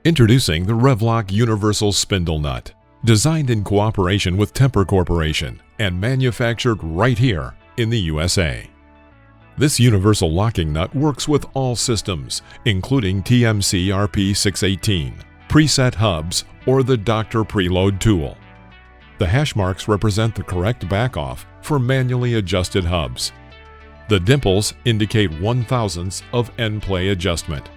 Introducing the Rev-Loc Universal Spindle Nut, designed in cooperation with Tempur Corporation and manufactured right here in the USA. This universal locking nut works with all systems, including TMC RP618, preset hubs, or the Doctor Preload tool. The hash marks represent the correct back-off for manually adjusted hubs. The dimples indicate 1/1000th of end play adjustment.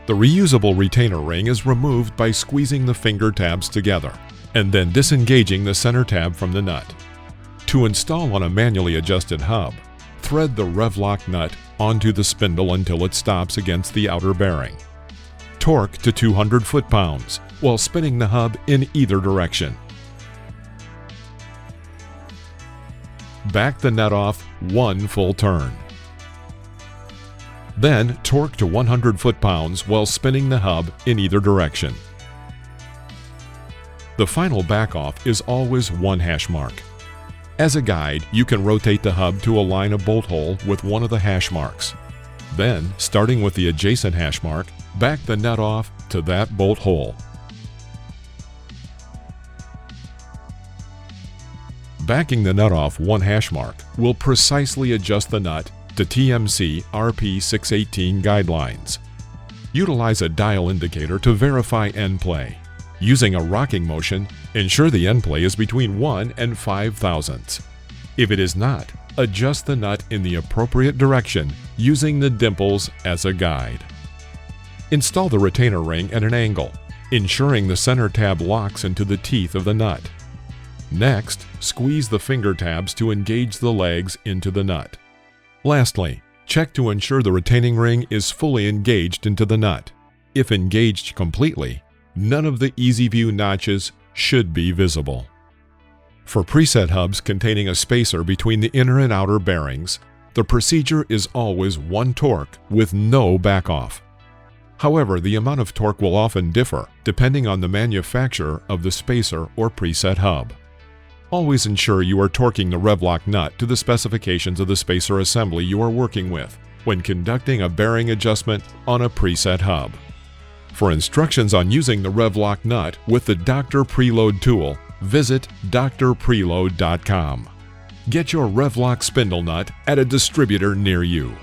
The reusable retainer ring is removed by squeezing the finger tabs together and then disengaging the center tab from the nut. To install on a manually adjusted hub, thread the Rev-Loc nut onto the spindle until it stops against the outer bearing. Torque to 200 foot-pounds while spinning the hub in either direction. Back the nut off one full turn. Then torque to 100 foot-pounds while spinning the hub in either direction. The final back-off is always one hash mark. As a guide, you can rotate the hub to align a bolt hole with one of the hash marks. Then, starting with the adjacent hash mark, back the nut off to that bolt hole. Backing the nut off one hash mark will precisely adjust the nut to TMC RP618 guidelines. Utilize a dial indicator to verify end play. Using a rocking motion, ensure the end play is between 1 and 5/1000ths. If it is not, adjust the nut in the appropriate direction using the dimples as a guide. Install the retainer ring at an angle, ensuring the center tab locks into the teeth of the nut. Next, squeeze the finger tabs to engage the legs into the nut. Lastly, check to ensure the retaining ring is fully engaged into the nut. If engaged completely, none of the Easy View notches should be visible. For preset hubs containing a spacer between the inner and outer bearings, the procedure is always one torque with no back-off. However, the amount of torque will often differ depending on the manufacturer of the spacer or preset hub. Always ensure you are torquing the Rev-Loc nut to the specifications of the spacer assembly you are working with when conducting a bearing adjustment on a preset hub. For instructions on using the Rev-Loc nut with the Doctor Preload tool, visit drpreload.com. Get your Rev-Loc spindle nut at a distributor near you.